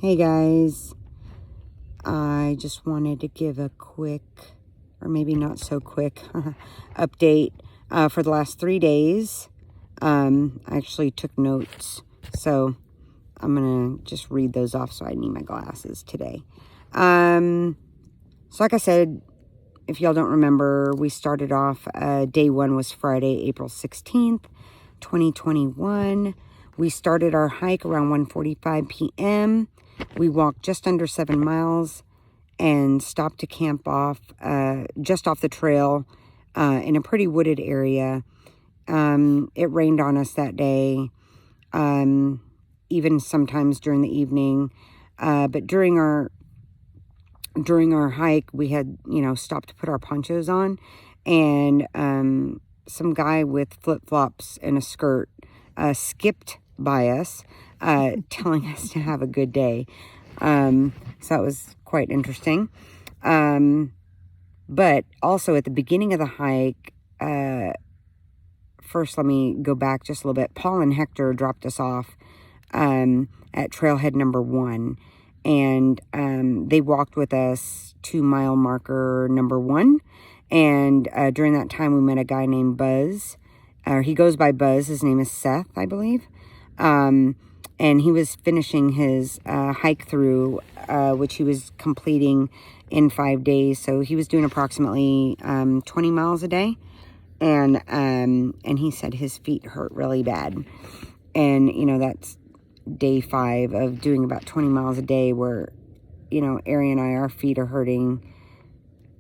Hey guys, I just wanted to give a quick, or maybe not so quick, update for the last 3 days. I actually took notes, so I'm going to just read those off, so I need my glasses today. So like I said, if y'all don't remember, we started off, day one was Friday, April 16th, 2021. We started our hike around 1:45 p.m. We walked just under 7 miles and stopped to camp off, just off the trail, in a pretty wooded area. It rained on us that day, even sometimes during the evening. But during our hike, we had, stopped to put our ponchos on, and some guy with flip-flops and a skirt skipped by us, telling us to have a good day. So that was quite interesting. But also at the beginning of the hike, first let me go back just a little bit. Paul and Hector dropped us off at trailhead number 1, and they walked with us to mile marker number 1. And during that time, we met a guy named Buzz. He goes by Buzz. His name is Seth, I believe. And he was finishing his hike through, which he was completing in 5 days. So he was doing approximately 20 miles a day. And he said his feet hurt really bad. And, that's day 5 of doing about 20 miles a day where, Ari and I, our feet are hurting,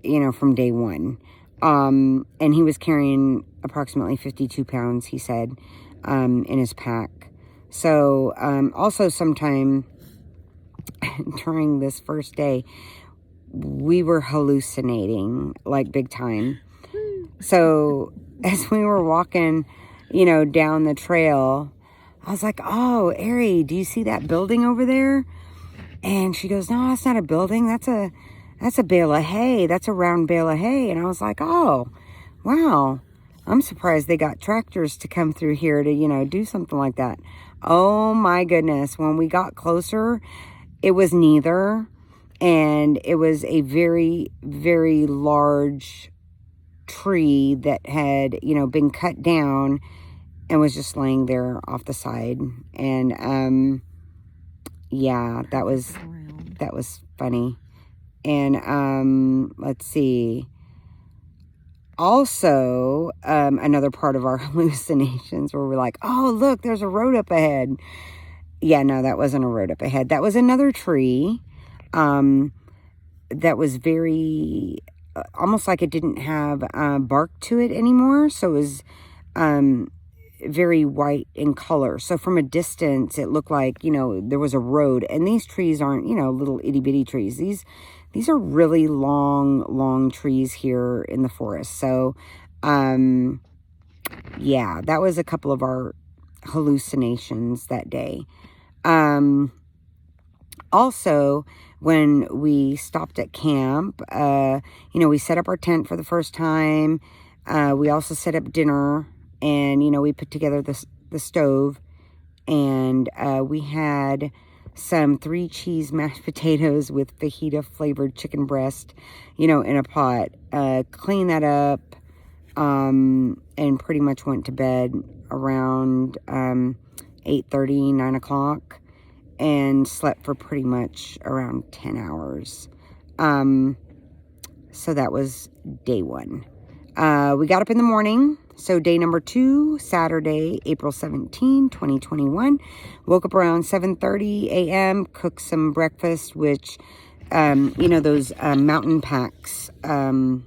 from day 1. And he was carrying approximately 52 pounds, he said, in his pack. So, also sometime during this first day, we were hallucinating, like big time. So, as we were walking, down the trail, I was like, "Oh, Ari, do you see that building over there?" And she goes, "No, that's not a building. That's a bale of hay. That's a round bale of hay." And I was like, "Oh, wow. I'm surprised they got tractors to come through here to, do something like that." Oh my goodness. When we got closer, it was neither. And it was a very, very large tree that had, been cut down and was just laying there off the side. And, yeah, that was funny. And, let's see. Also, another part of our hallucinations where we're like, "Oh, look, there's a road up ahead." Yeah, no, that wasn't a road up ahead. That was another tree, that was very, almost like it didn't have, bark to it anymore. So it was, very white in color. So from a distance, it looked like, there was a road. And these trees aren't, little itty bitty trees. These are really long trees here in the forest. So, yeah, that was a couple of our hallucinations that day. Also, when we stopped at camp, we set up our tent for the first time. We also set up dinner, and, we put together the stove, and we had some 3 cheese mashed potatoes with fajita flavored chicken breast, in a pot. Cleaned that up, and pretty much went to bed around 8:30, 9 o'clock, and slept for pretty much around 10 hours. So that was day 1. We got up in the morning. So day number 2, Saturday, April 17, 2021. Woke up around 7:30 a.m., cooked some breakfast, which, those mountain packs that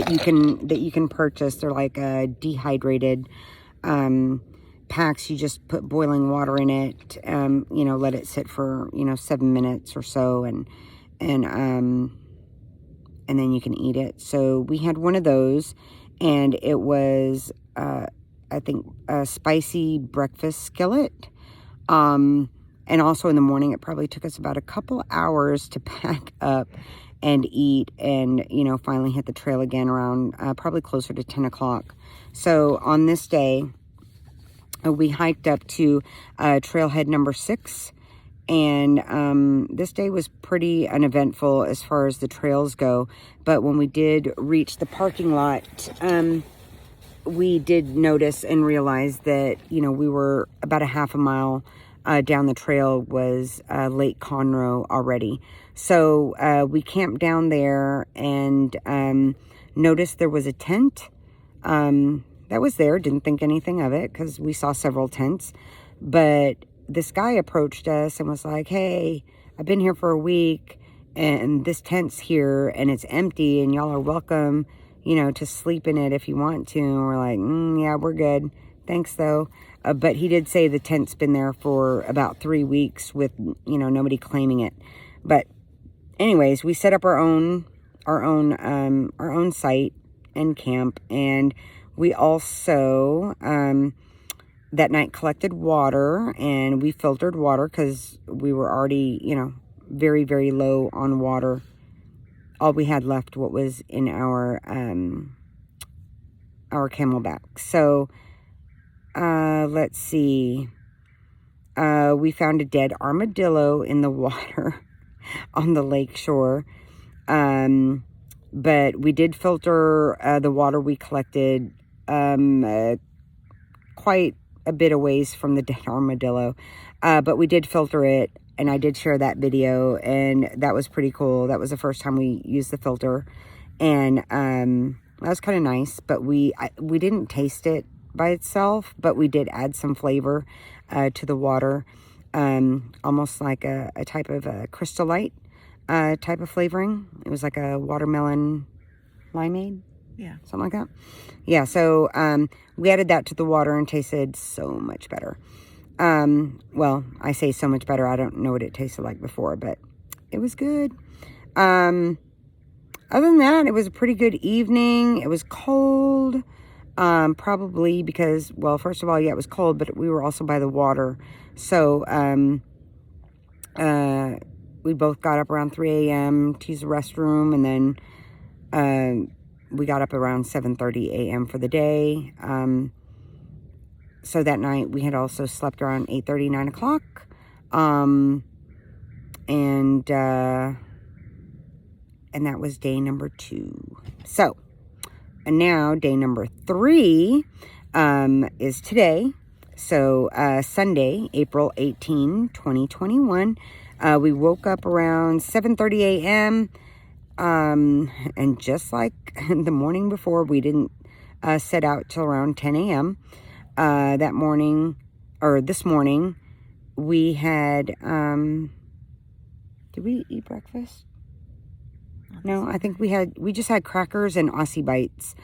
you can purchase. They're like dehydrated packs. You just put boiling water in it, let it sit for 7 minutes or so, and then you can eat it. So we had one of those. And it was, I think, a spicy breakfast skillet. And also in the morning, it probably took us about a couple hours to pack up and eat and, finally hit the trail again around probably closer to 10 o'clock. So on this day, we hiked up to trailhead number 6. And this day was pretty uneventful as far as the trails go. But when we did reach the parking lot, we did notice and realize that, you know, we were about a half a mile down the trail was Lake Conroe already. So we camped down there and noticed there was a tent that was there. Didn't think anything of it because we saw several tents. But this guy approached us and was like, hey, I've been here for a week and this tent's here and it's empty and y'all are welcome, you know, to sleep in it if you want to. And we're like, yeah, we're good. Thanks though. But he did say the tent's been there for about 3 weeks with, you know, nobody claiming it. But anyways, we set up our own site and camp. And we also, that night collected water and we filtered water because we were already, you know, very, very low on water. All we had left, what was in our Camelback. So, let's see. We found a dead armadillo in the water on the lake shore. But we did filter the water we collected quite a bit a ways from the dead armadillo. But we did filter it, and I did share that video, and that was pretty cool. That was the first time we used the filter, and that was kind of nice. But we didn't taste it by itself, but we did add some flavor to the water, almost like a type of a Crystal Light type of flavoring. It was like a watermelon limeade. Yeah. Something like that. Yeah, so we added that to the water and tasted so much better. Well, I say so much better. I don't know what it tasted like before, but it was good. Other than that, it was a pretty good evening. It was cold, probably because, well, first of all, yeah, it was cold, but we were also by the water. So we both got up around 3 a.m. to use the restroom, and then we got up around 7:30 a.m. for the day. So that night we had also slept around 8:30, 9 o'clock. And that was day number 2. So, and now day number 3 is today. So, Sunday, April 18, 2021. We woke up around 7:30 a.m. And just like the morning before, we didn't set out till around 10 a.m. That morning, or this morning, we had, did we eat breakfast? No, I think we just had crackers and Aussie Bites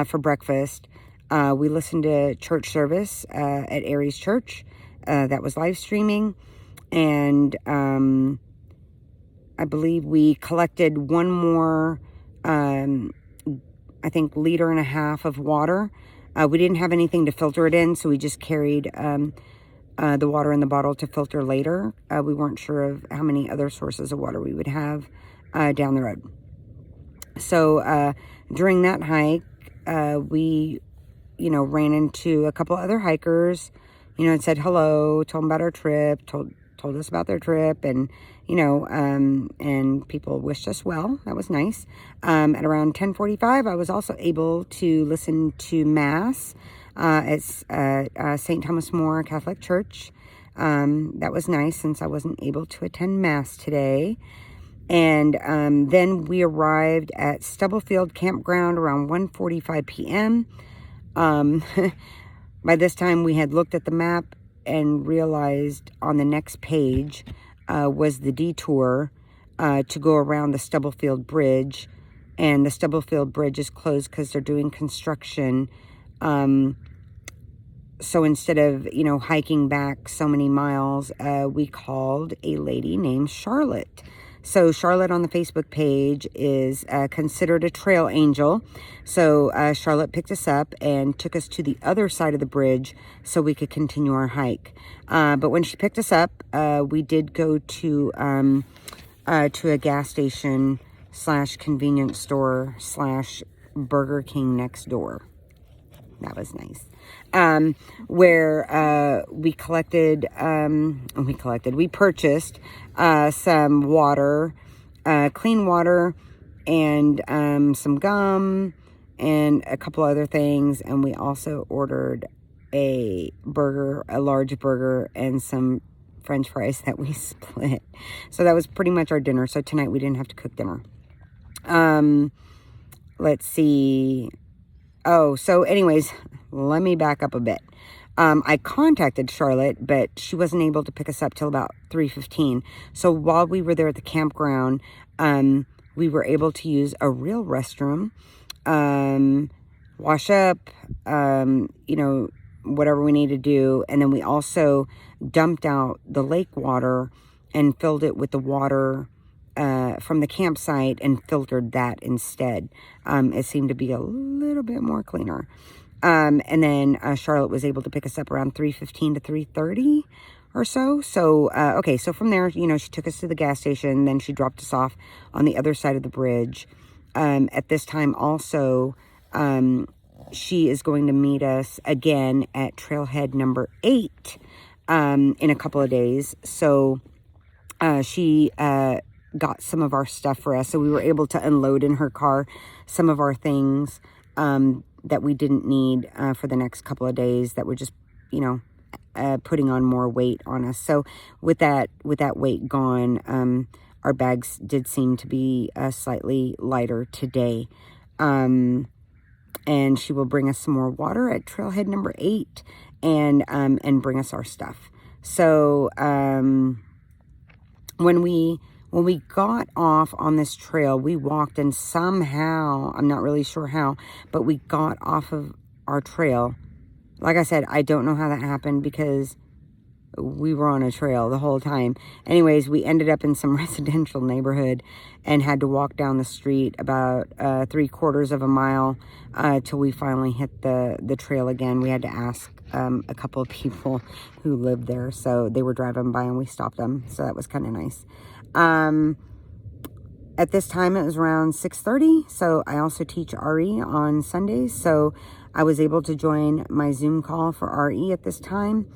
for breakfast. We listened to church service at Aries Church that was live streaming. And I believe we collected one more, I think, 1.5 liters of water. We didn't have anything to filter it in, so we just carried the water in the bottle to filter later. We weren't sure of how many other sources of water we would have down the road. So during that hike, we, you know, ran into a couple other hikers, you know, and said hello, told them about our trip, told us about their trip, and, you know, and people wished us well. That was nice. At around 10:45, I was also able to listen to Mass at St. Thomas More Catholic Church. That was nice since I wasn't able to attend Mass today. And then we arrived at Stubblefield Campground around 1:45 p.m. By this time, we had looked at the map and realized on the next page was the detour to go around the Stubblefield Bridge. And the Stubblefield Bridge is closed because they're doing construction. So instead of, you know, hiking back so many miles, we called a lady named Charlotte. So Charlotte on the Facebook page is considered a trail angel. So Charlotte picked us up and took us to the other side of the bridge so we could continue our hike. But when she picked us up, we did go to a gas station / convenience store / Burger King next door. That was nice. where we purchased some water, clean water, and some gum and a couple other things. And we also ordered a large burger, and some French fries that we split. So that was pretty much our dinner. So tonight we didn't have to cook dinner. Let's see. Oh, so anyways, let me back up a bit. I contacted Charlotte, but she wasn't able to pick us up till about 3:15. So while we were there at the campground, we were able to use a real restroom, wash up, whatever we need to do. And then we also dumped out the lake water and filled it with the water from the campsite and filtered that instead. It seemed to be a little bit more cleaner. And then Charlotte was able to pick us up around 3:15 to 3:30 or so. So, okay, so from there, she took us to the gas station. Then she dropped us off on the other side of the bridge. At this time also, she is going to meet us again at trailhead number 8 in a couple of days. So she got some of our stuff for us. So we were able to unload in her car some of our things that we didn't need for the next couple of days that were just, putting on more weight on us. So with that weight gone, our bags did seem to be slightly lighter today. And she will bring us some more water at trailhead number 8 and bring us our stuff. So when we got off on this trail, we walked, and somehow, I'm not really sure how, but we got off of our trail. Like I said, I don't know how that happened because we were on a trail the whole time. Anyways, we ended up in some residential neighborhood and had to walk down the street about 3/4 of a mile till we finally hit the trail again. We had to ask a couple of people who lived there. So they were driving by and we stopped them. So that was kind of nice. At this time, it was around 6:30. So I also teach RE on Sundays. So I was able to join my Zoom call for RE at this time.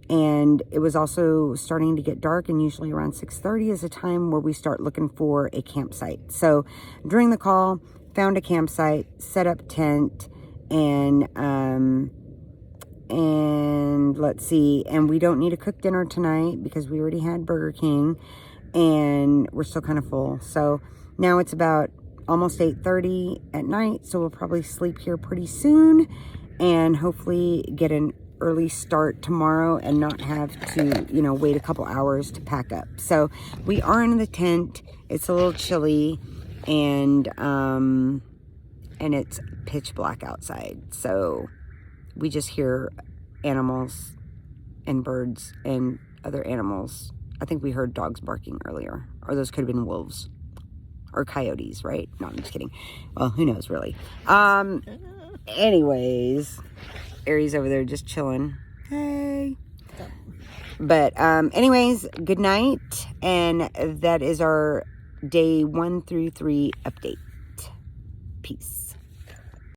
And it was also starting to get dark, and usually around 6:30 is a time where we start looking for a campsite. So during the call, found a campsite, set up tent, and let's see, and we don't need to cook dinner tonight because we already had Burger King, and we're still kind of full. So now it's about almost 8:30 at night, so we'll probably sleep here pretty soon and hopefully get an early start tomorrow and not have to, wait a couple hours to pack up. So we are in the tent. It's a little chilly, and it's pitch black outside. So we just hear animals and birds and other animals. I think we heard dogs barking earlier, or those could have been wolves or coyotes, right? No, I'm just kidding. Well, who knows really. Anyways, Aries over there just chilling. Hey. But anyways, good night. And that is our day 1 through 3 update. Peace.